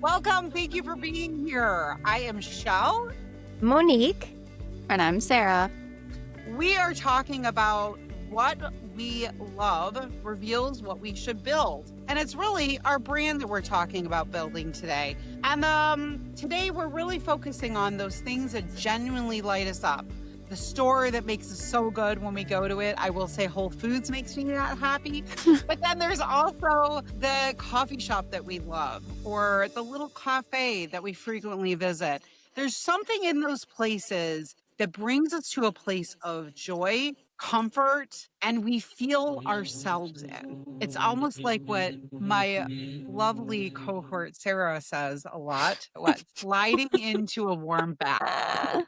Welcome. Thank you for being here. I am Cheale. Monique. And I'm Sara. We are talking about what we love reveals what we should build. And it's really our brand that we're talking about building today. And today we're really focusing on those things that genuinely light us up. The store that makes us so good when we go to it. I will say Whole Foods makes me that happy. But then there's also the coffee shop that we love or the little cafe that we frequently visit. There's something in those places that brings us to a place of joy, comfort, and we feel ourselves in. It's almost like what my lovely cohort Sara says a lot, sliding into a warm bath.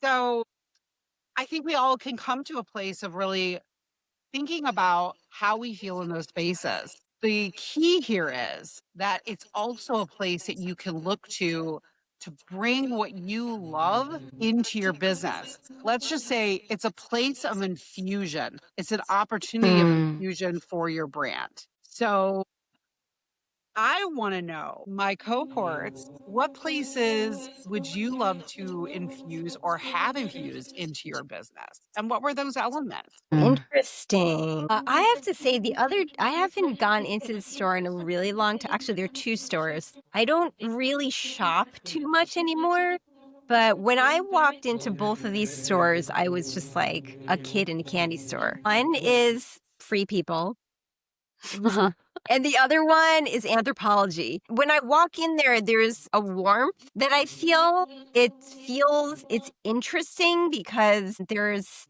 So I think we all can come to a place of really thinking about how we feel in those spaces. The key here is that it's also a place that you can look to bring what you love into your business. Let's just say it's a place of infusion. It's an opportunity of infusion for your brand. So I want to know, my cohorts, what places would you love to infuse or have infused into your business? And what were those elements? Interesting. I have to say, I haven't gone into the store in a really long time. Actually, there are two stores. I don't really shop too much anymore. But when I walked into both of these stores, I was just like a kid in a candy store. One is Free People. And the other one is Anthropology. When I walk in there, there's a warmth that I feel. It's interesting because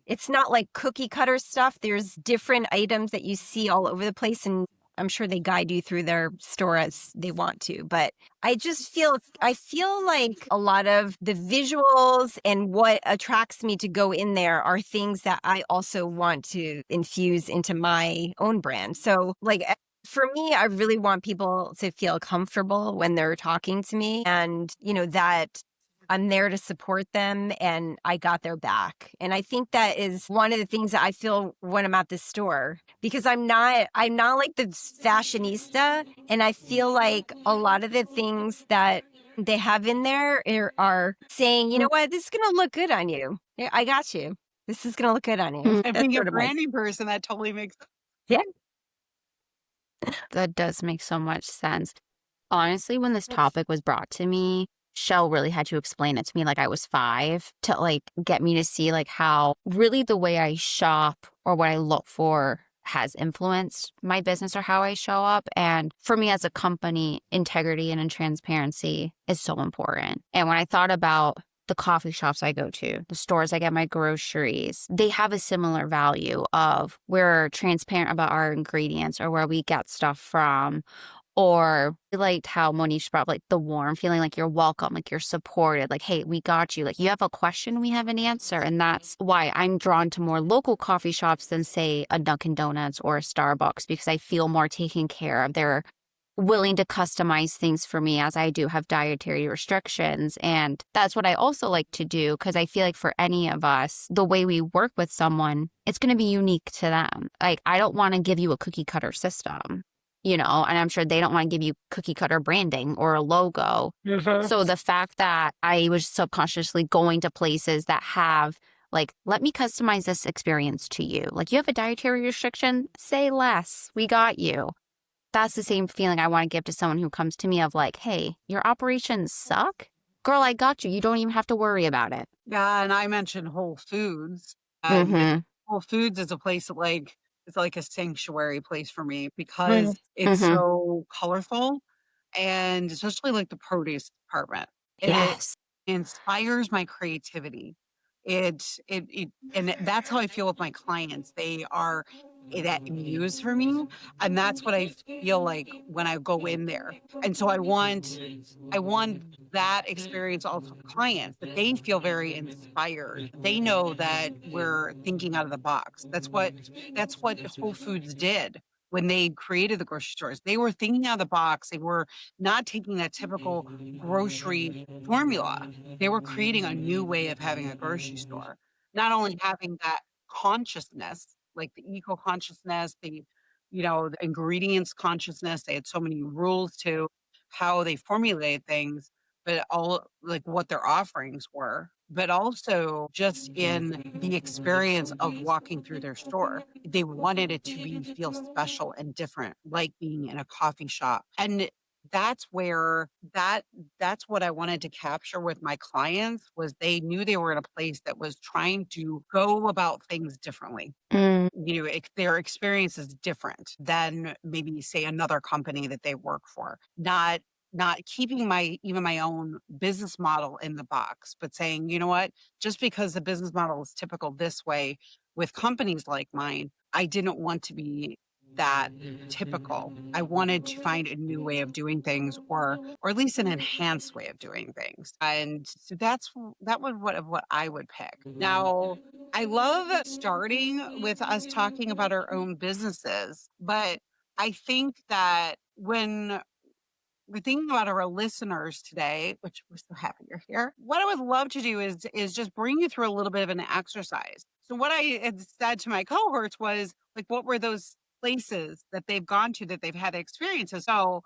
it's not like cookie cutter stuff. There's different items that you see all over the place, and I'm sure they guide you through their store as they want to. But I feel like a lot of the visuals and what attracts me to go in there are things that I also want to infuse into my own brand. So like, for me, I really want people to feel comfortable when they're talking to me and, that I'm there to support them and I got their back. And I think that is one of the things that I feel when I'm at the store, because I'm not like the fashionista. And I feel like a lot of the things that they have in there are saying, you know what, this is going to look good on you. Yeah, I got you. This is going to look good on you. And being a branding person, that totally makes sense. Yeah. That does make so much sense. Honestly, when this topic was brought to me, Shell really had to explain it to me like I was 5 to like get me to see like how really the way I shop or what I look for has influenced my business or how I show up. And for me as a company, integrity and transparency is so important. And when I thought about the coffee shops I go to, the stores I get my groceries, they have a similar value of we're transparent about our ingredients or where we get stuff from. Or I liked how Monique brought like the warm feeling, like you're welcome, like you're supported, like, hey, we got you. Like you have a question, we have an answer. And that's why I'm drawn to more local coffee shops than say a Dunkin' Donuts or a Starbucks, because I feel more taken care of. They're willing to customize things for me as I do have dietary restrictions. And that's what I also like to do, because I feel like for any of us, the way we work with someone, it's going to be unique to them. Like I don't want to give you a cookie cutter system. And I'm sure they don't want to give you cookie cutter branding or a logo. So the fact that I was subconsciously going to places that have like, let me customize this experience to you. Like you have a dietary restriction, say less. We got you. That's the same feeling I want to give to someone who comes to me of like, hey, your operations suck. Girl, I got you. You don't even have to worry about it. Yeah, and I mentioned Whole Foods. Whole Foods is a place that it's like a sanctuary place for me because it's so colorful, and especially like the produce department. Yes. It inspires my creativity. And that's how I feel with my clients. They are that muse for me, and that's what I feel like when I go in there. And so I want that experience also for clients, that they feel very inspired. They know that we're thinking out of the box. That's what Whole Foods did when they created the grocery stores. They were thinking out of the box. They were not taking that typical grocery formula. They were creating a new way of having a grocery store. Not only having that consciousness, like the eco consciousness, the the ingredients consciousness. They had so many rules to how they formulated things, but all like what their offerings were, but also just in the experience of walking through their store. They wanted it to be feel special and different, like being in a coffee shop. And that's where that's what I wanted to capture with my clients was they knew they were in a place that was trying to go about things differently. Mm. Their experience is different than maybe say another company that they work for. Not keeping my own business model in the box, but saying, you know what, just because the business model is typical this way with companies like mine, I didn't want to be that typical. I wanted to find a new way of doing things or at least an enhanced way of doing things. And so that was what I would pick. Now, I love starting with us talking about our own businesses, but I think that when we're thinking about our listeners today, which we're so happy you're here. What I would love to do is just bring you through a little bit of an exercise. So what I had said to my cohorts was like, what were those places that they've gone to that they've had experiences? So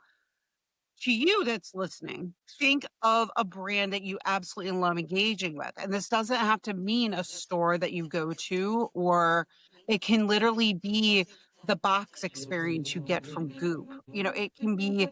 to you that's listening, think of a brand that you absolutely love engaging with. And this doesn't have to mean a store that you go to, or it can literally be the box experience you get from Goop. It can be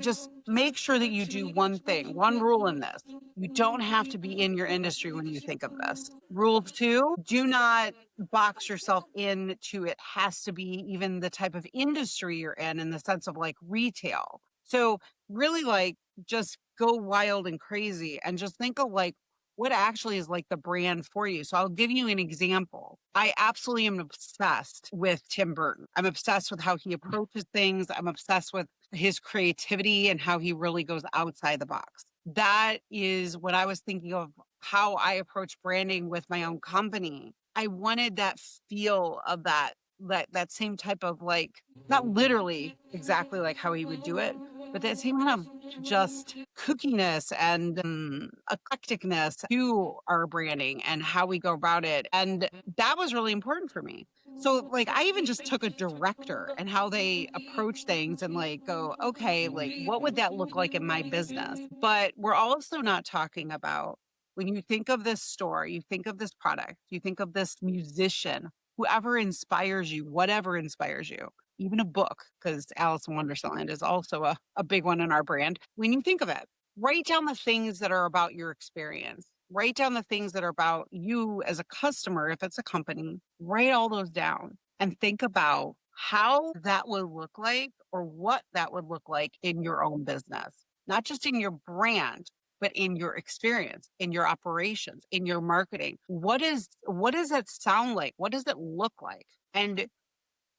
just make sure that you do one thing, one rule in this. You don't have to be in your industry when you think of this. Rule two, do not box yourself into it has to be even the type of industry you're in the sense of like retail. So really like just go wild and crazy and just think of like what actually is like the brand for you. So I'll give you an example. I absolutely am obsessed with Tim Burton. I'm obsessed with how he approaches things. I'm obsessed with his creativity and how he really goes outside the box. That is what I was thinking of how I approach branding with my own company. I wanted that feel of that same type of like, not literally exactly like how he would do it, but that same kind of just kookiness and eclecticness to our branding and how we go about it. And that was really important for me. So like I even just took a director and how they approach things and like go, okay, like what would that look like in my business? But we're also not talking about when you think of this store, you think of this product, you think of this musician, whoever inspires you, whatever inspires you, even a book, because Alice in Wonderland is also a big one in our brand. When you think of it, write down the things that are about your experience. Write down the things that are about you as a customer, if it's a company, write all those down and think about how that would look like or what that would look like in your own business, not just in your brand, but in your experience, in your operations, in your marketing. What does that sound like? What does it look like? And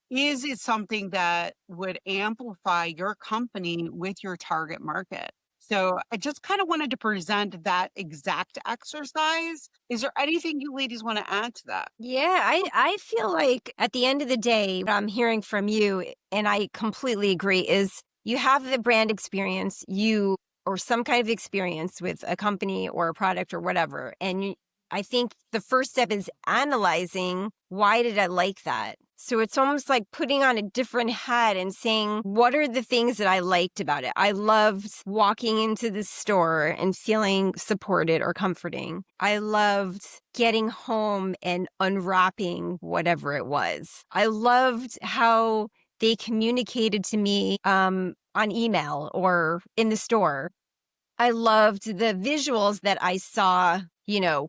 is it something that would amplify your company with your target market? So I just kind of wanted to present that exact exercise. Is there anything you ladies want to add to that? Yeah, I feel like at the end of the day, what I'm hearing from you, and I completely agree, is you have the brand experience, or some kind of experience with a company or a product or whatever. And I think the first step is analyzing, why did I like that? So it's almost like putting on a different hat and saying, what are the things that I liked about it? I loved walking into the store and feeling supported or comforting. I loved getting home and unwrapping whatever it was. I loved how they communicated to me on email or in the store. I loved the visuals that I saw,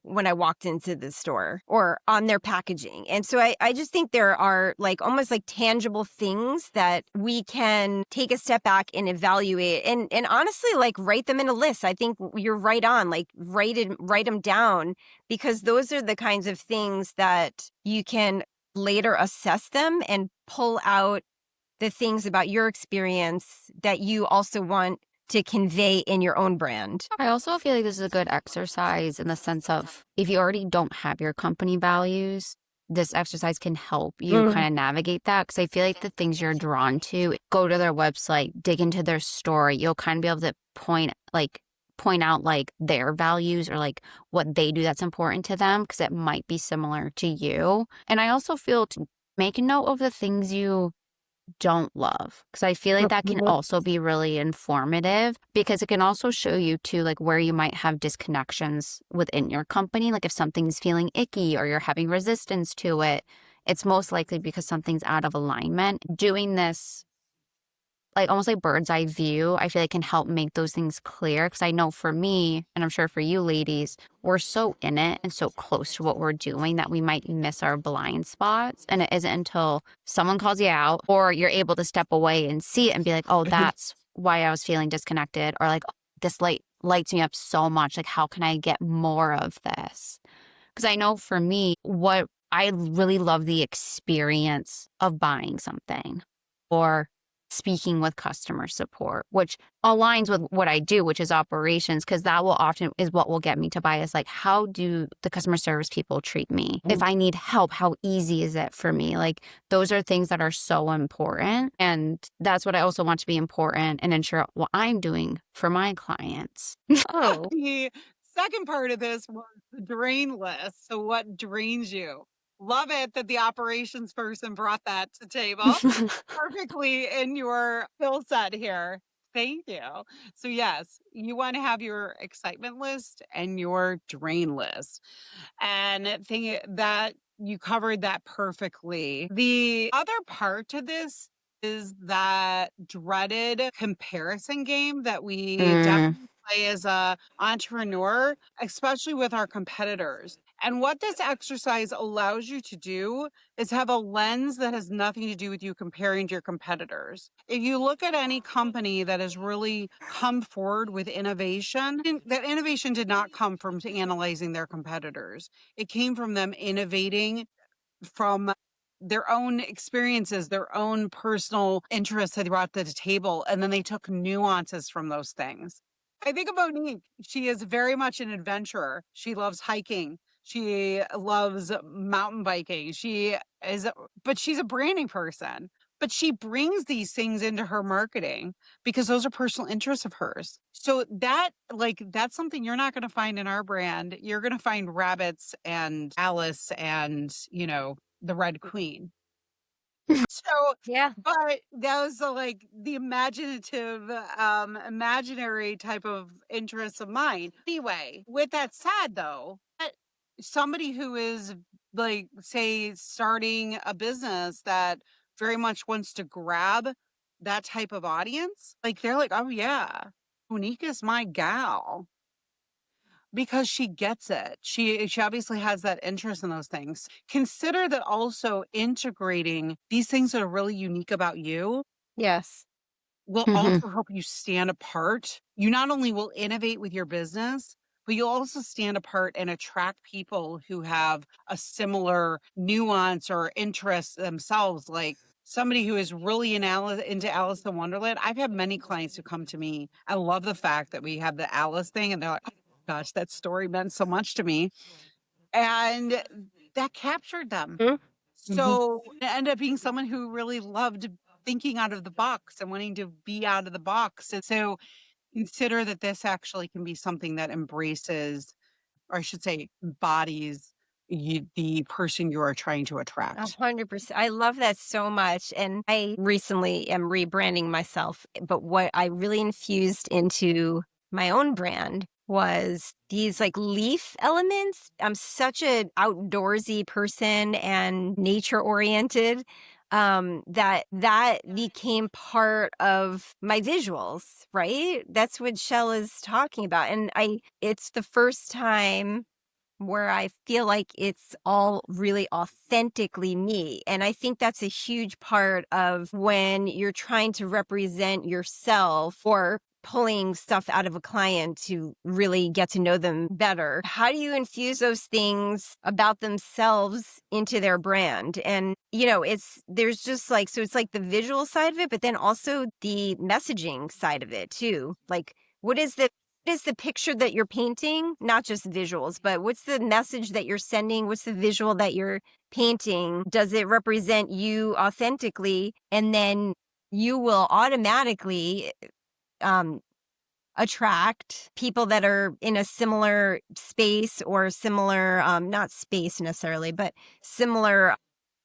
when I walked into the store or on their packaging. And so I just think there are like almost like tangible things that we can take a step back and evaluate and honestly like write them in a list. I think you're right on, like write them down, because those are the kinds of things that you can later assess them and pull out the things about your experience that you also want to convey in your own brand. I also feel like this is a good exercise in the sense of if you already don't have your company values, this exercise can help you kind of navigate that. Because I feel like the things you're drawn to, go to their website, dig into their story, you'll kind of be able to point out like their values or like what they do that's important to them, because it might be similar to you. And I also feel to make note of the things you don't love. Because I feel like that can also be really informative because it can also show you too, like where you might have disconnections within your company. Like if something's feeling icky or you're having resistance to it, it's most likely because something's out of alignment. Doing this like almost like bird's eye view, I feel like can help make those things clear. Cause I know for me, and I'm sure for you ladies, we're so in it and so close to what we're doing that we might miss our blind spots. And it isn't until someone calls you out or you're able to step away and see it and be like, oh, that's why I was feeling disconnected. Or like, oh, this light lights me up so much. Like, how can I get more of this? Because I know for me, what I really love the experience of buying something or speaking with customer support, which aligns with what I do, which is operations, because that will often is what will get me to buy is like, how do the customer service people treat me? If I need help, how easy is it for me? Like those are things that are so important. And that's what I also want to be important and ensure what I'm doing for my clients. Oh, The second part of this was the drain list. So, what drains you? Love it that the operations person brought that to the table perfectly in your skill set here. Thank you. So, yes, you want to have your excitement list and your drain list. And think that you covered that perfectly. The other part to this is that dreaded comparison game that we Mm, definitely play as a entrepreneur, especially with our competitors. And what this exercise allows you to do is have a lens that has nothing to do with you comparing to your competitors. If you look at any company that has really come forward with innovation, that innovation did not come from analyzing their competitors. It came from them innovating from their own experiences, their own personal interests that they brought to the table, and then they took nuances from those things. I think of Monique. She is very much an adventurer. She loves hiking. She loves mountain biking. But she's a branding person. But she brings these things into her marketing because those are personal interests of hers. So that's something you're not going to find in our brand. You're going to find rabbits and Alice and, the Red Queen. So, yeah. but those are like the imaginative, imaginary type of interests of mine. Anyway, with that said, though, somebody who is like, say, starting a business that very much wants to grab that type of audience, like they're like, oh yeah, Monique is my gal. Because she gets it. She obviously has that interest in those things. Consider that also integrating these things that are really unique about you Yes. will mhm. also help you stand apart. You not only will innovate with your business, but you'll also stand apart and attract people who have a similar nuance or interest themselves. Like somebody who is really into Alice in Wonderland. I've had many clients who come to me. I love the fact that we have the Alice thing, and they're like, oh, gosh, that story meant so much to me. And that captured them. Mm-hmm. So it ended up being someone who really loved thinking out of the box and wanting to be out of the box. And so consider that this actually can be something that embraces, or I should say, embodies the person you are trying to attract. 100%. I love that so much. And I recently am rebranding myself. But what I really infused into my own brand was these like leaf elements. I'm such an outdoorsy person and nature oriented. That became part of my visuals, right? That's what Shell is talking about. And it's the first time where I feel like it's all really authentically me. And I think that's a huge part of when you're trying to represent yourself or pulling stuff out of a client to really get to know them better. How do you infuse those things about themselves into their brand? And, there's just like, so it's like the visual side of it, but then also the messaging side of it too. Like, what is the picture that you're painting? Not just visuals, but what's the message that you're sending? What's the visual that you're painting? Does it represent you authentically? And then you will automatically um, attract people that are in a similar space or similar, not space necessarily, but similar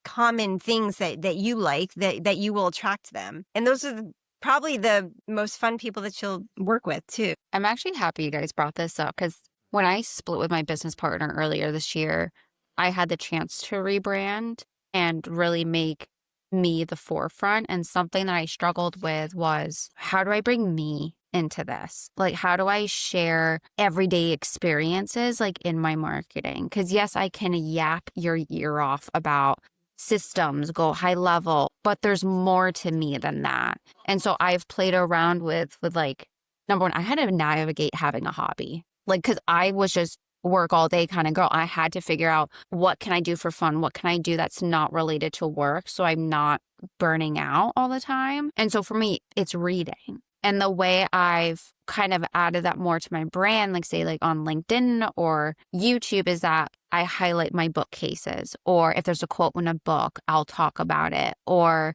common things that you like, that you will attract them. And those are probably the most fun people that you'll work with too. I'm actually happy you guys brought this up because when I split with my business partner earlier this year, I had the chance to rebrand and really make me the forefront. And something that I struggled with was, how do I bring me into this? Like, how do I share everyday experiences like in my marketing? Because yes, I can yap your ear off about systems, go high level, but there's more to me than that. And so I've played around with like, number one, I had to navigate having a hobby. Like, because I was just work all day kind of girl. I had to figure out, what can I do for fun? What can I do that's not related to work, so I'm not burning out all the time? And so for me, it's reading. And the way I've kind of added that more to my brand, like say like on LinkedIn or YouTube, is that I highlight my bookcases, or if there's a quote in a book, I'll talk about it, or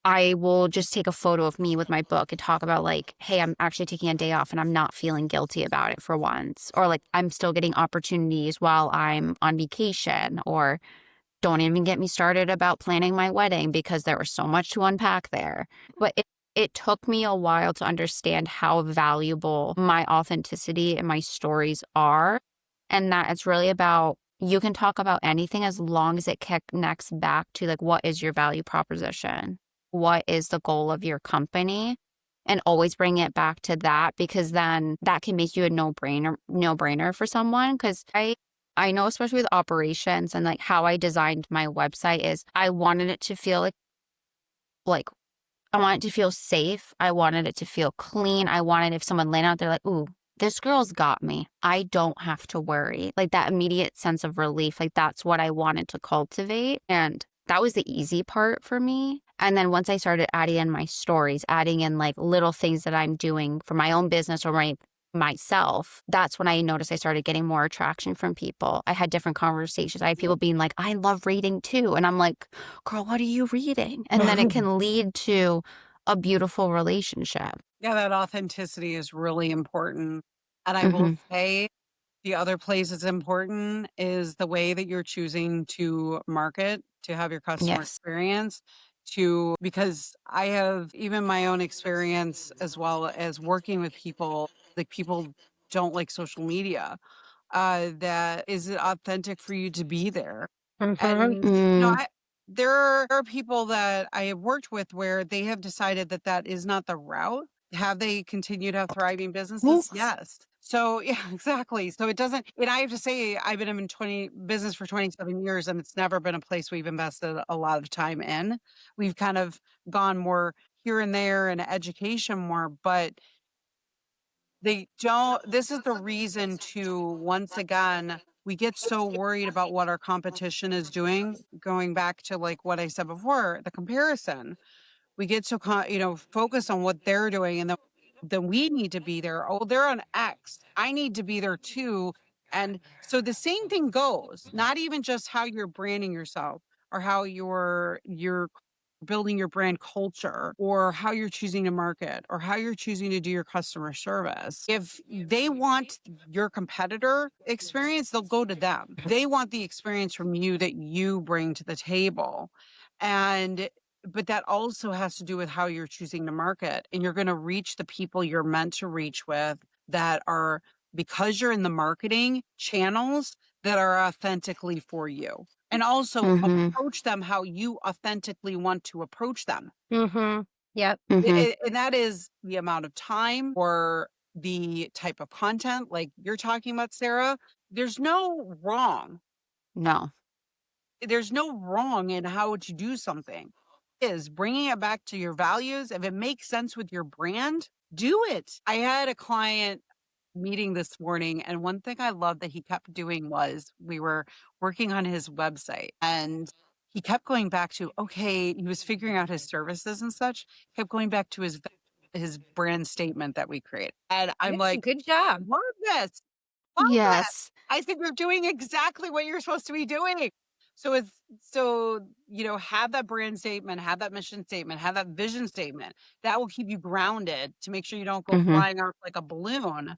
I will just take a photo of me with my book and talk about like, hey, I'm actually taking a day off and I'm not feeling guilty about it for once. Or like, I'm still getting opportunities while I'm on vacation. Or don't even get me started about planning my wedding, because there was so much to unpack there. But it took me a while to understand how valuable my authenticity and my stories are. And that it's really about, you can talk about anything as long as it connects back to like, what is your value proposition? What is the goal of your company? And always bring it back to that, because then that can make you a no-brainer for someone. Because I know, especially with operations and like how I designed my website, is I wanted it to feel like I wanted it to feel safe. I wanted it to feel clean. I wanted, if someone landed out there like, ooh, this girl's got me, I don't have to worry. Like that immediate sense of relief, like that's what I wanted to cultivate. And that was the easy part for me. And then once I started adding in my stories, adding in like little things that I'm doing for my own business or myself, that's when I noticed I started getting more attraction from people. I had different conversations. I had people being like, I love reading too. And I'm like, girl, what are you reading? And then it can lead to a beautiful relationship. Yeah, that authenticity is really important. And I will Mm-hmm. say, the other place it's important is the way that you're choosing to market, to have your customer Yes. experience, because I have even my own experience as well as working with people, like people don't like social media. That is it authentic for you to be there? And, Mm, there are people that I have worked with where they have decided that that is not the route. Have they continued to have thriving businesses? Yes. So, yeah, exactly. So it doesn't, and I have to say, I've been in business for 27 years, and it's never been a place we've invested a lot of time in. We've kind of gone more here and there in education more, but they don't, this is the reason to, once again, we get so worried about what our competition is doing, going back to like what I said before, the comparison. We get so focused on what they're doing, and then we need to be there. Oh, they're on X. I need to be there too. And so the same thing goes, not even just how you're branding yourself or how you're building your brand culture or how you're choosing to market or how you're choosing to do your customer service. If they want your competitor experience, they'll go to them. They want the experience from you that you bring to the table. And but that also has to do with how you're choosing to market, and you're going to reach the people you're meant to reach with, that are, because you're in the marketing channels, that are authentically for you, and also mm-hmm. approach them how you authentically want to approach them. Yep. Mm-hmm. And that is the amount of time or the type of content like you're talking about, Sarah. There's no wrong. No. There's no wrong in how to do something. Is bringing it back to your values. If it makes sense with your brand, do it. I had a client meeting this morning, and one thing I loved that he kept doing was, we were working on his website, and he kept going back to, okay, he was figuring out his services and such, kept going back to his brand statement that we created. And I'm Yes, like, good job. love this. Love that. Yes. I think you're doing exactly what you're supposed to be doing. So have that brand statement, have that mission statement, have that vision statement. That will keep you grounded to make sure you don't go Mm-hmm. flying off like a balloon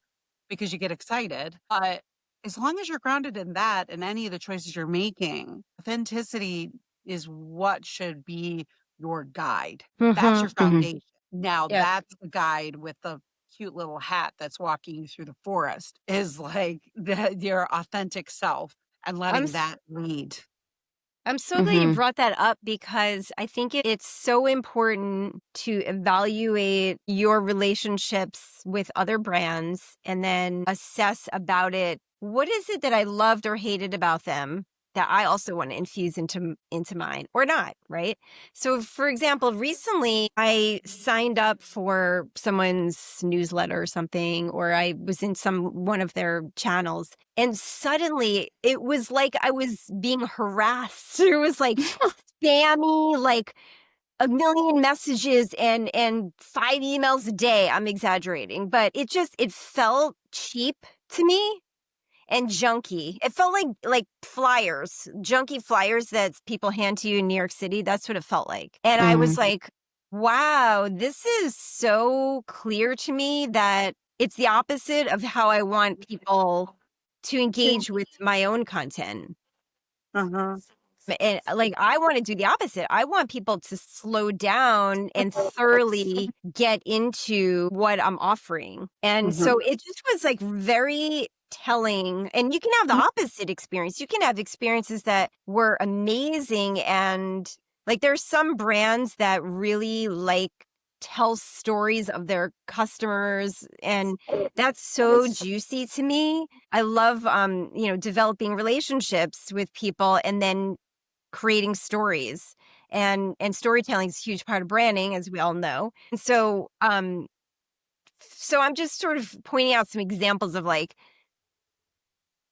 because you get excited. But as long as you're grounded in that and any of the choices you're making, authenticity is what should be your guide. That's your Mm-hmm. foundation. Now Yep. that's the guide with the cute little hat that's walking you through the forest is like your authentic self and I'm letting s- that lead. I'm so glad you Mm-hmm. brought that up because I think it's so important to evaluate your relationships with other brands and then assess about it. What is it that I loved or hated about them that I also want to infuse into mine or not, right? So for example, recently I signed up for someone's newsletter or something, or I was in one of their channels, and suddenly it was like I was being harassed. It was like spammy, like a million messages and 5 emails a day. I'm exaggerating, but it felt cheap to me and junky. It felt like flyers, junky flyers that people hand to you in New York City. That's what it felt like. And I was like, wow, this is so clear to me that it's the opposite of how I want people to engage with my own content. Uh-huh. And like, I want to do the opposite. I want people to slow down and thoroughly get into what I'm offering. And Mhm. so it just was like very telling. And you can have the opposite experience. You can have experiences that were amazing. And like, there's some brands that really like tell stories of their customers, and that's so juicy to me. I love developing relationships with people and then creating stories, and storytelling is a huge part of branding, as we all know. And so I'm just sort of pointing out some examples of like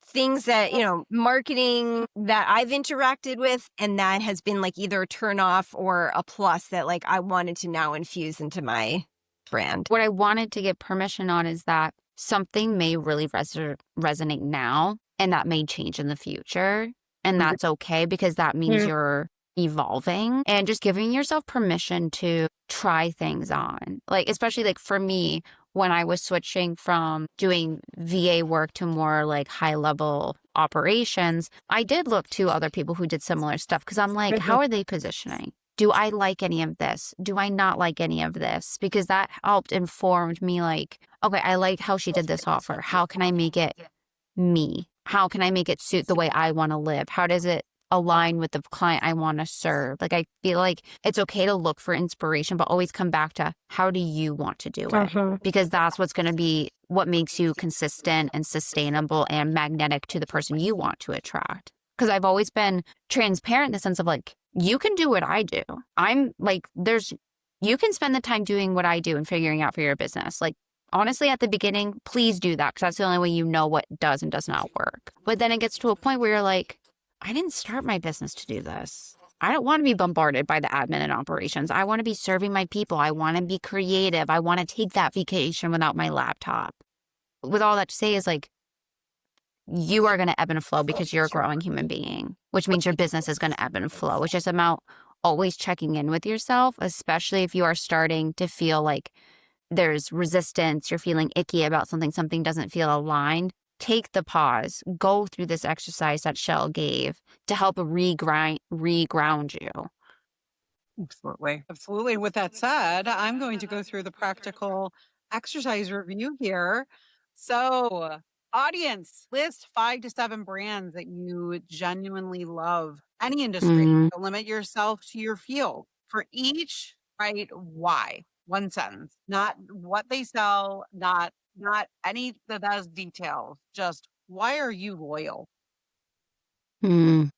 things that, marketing that I've interacted with and that has been like either a turn off or a plus that like I wanted to now infuse into my brand. What I wanted to get permission on is that something may really resonate now and that may change in the future. And that's okay because that means you're evolving and just giving yourself permission to try things on. Like, especially like for me, when I was switching from doing VA work to more like high level operations, I did look to other people who did similar stuff because I'm like, how are they positioning? Do I like any of this? Do I not like any of this? Because that helped informed me like, okay, I like how she did this offer. How can I make it me? How can I make it suit the way I want to live? How does it align with the client I want to serve? Like, I feel like it's okay to look for inspiration, but always come back to how do you want to do it? Because that's what's going to be what makes you consistent and sustainable and magnetic to the person you want to attract. Because I've always been transparent in the sense of like, you can do what I do. I'm like, you can spend the time doing what I do and figuring out for your business. Like, honestly, at the beginning, please do that because that's the only way you know what does and does not work. But then it gets to a point where you're like, I didn't start my business to do this. I don't want to be bombarded by the admin and operations. I want to be serving my people. I want to be creative. I want to take that vacation without my laptop. With all that to say is like, you are going to ebb and flow because you're a growing human being, which means your business is going to ebb and flow. It's just about always checking in with yourself, especially if you are starting to feel like there's resistance, you're feeling icky about something doesn't feel aligned. Take the pause, go through this exercise that Cheale gave to help reground you. Absolutely. Absolutely. With that said, I'm going to go through the practical exercise review here. So, audience, list 5 to 7 brands that you genuinely love. Any industry. Don't limit yourself to your field. For each, write why. One sentence. Not what they sell, not any of those details. Just why are you loyal?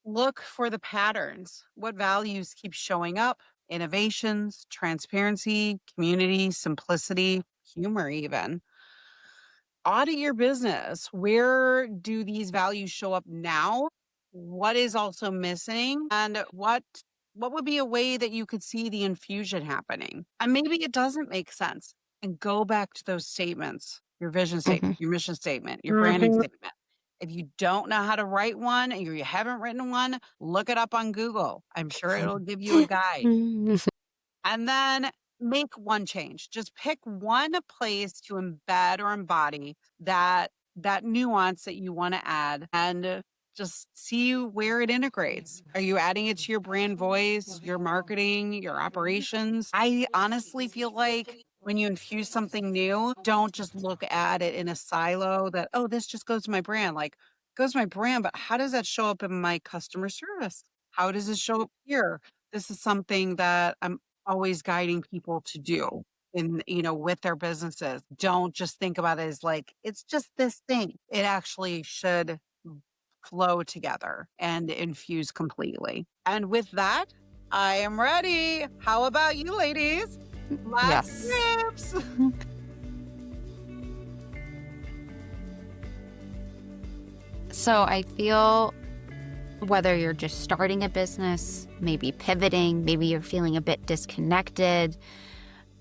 Look for the patterns. What values keep showing up? Innovations, transparency, community, simplicity, humor, even. Audit your business. Where do these values show up now? What is also missing? And what would be a way that you could see the infusion happening? And maybe it doesn't make sense. And go back to those statements, your vision statement, your mission statement, your branding statement. If you don't know how to write one and you haven't written one, look it up on Google. I'm sure it'll give you a guide. And then make one change. Just pick one place to embed or embody that nuance that you want to add and just see where it integrates. Are you adding it to your brand voice, your marketing, your operations? I honestly feel like when you infuse something new, don't just look at it in a silo that, oh, this just goes to my brand. Like, goes to my brand, but how does that show up in my customer service? How does it show up here? This is something that I'm always guiding people to do in, with their businesses. Don't just think about it as like, it's just this thing. It actually should flow together and infuse completely. And with that, I am ready. How about you, ladies? Last Yes. tips. So I feel whether you're just starting a business, maybe pivoting, maybe you're feeling a bit disconnected,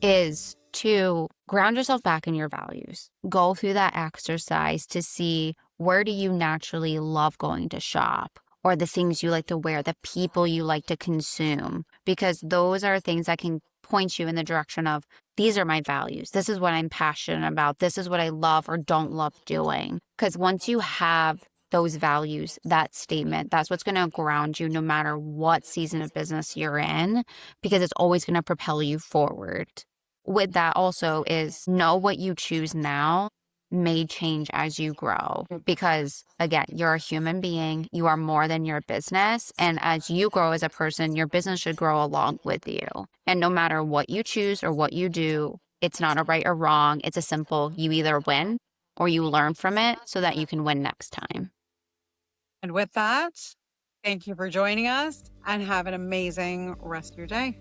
is to ground yourself back in your values. Go through that exercise to see where do you naturally love going to shop, or the things you like to wear, the people you like to consume, because those are things that can point you in the direction of these are my values. This is what I'm passionate about. This is what I love or don't love doing. Because once you have those values, that statement, that's what's going to ground you no matter what season of business you're in, because it's always going to propel you forward. With that also is know what you choose now may change as you grow, because again, you're a human being, you are more than your business, and as you grow as a person, your business should grow along with you. And no matter what you choose or what you do, it's not a right or wrong. It's a simple, you either win or you learn from it so that you can win next time. And with that, thank you for joining us and have an amazing rest of your day.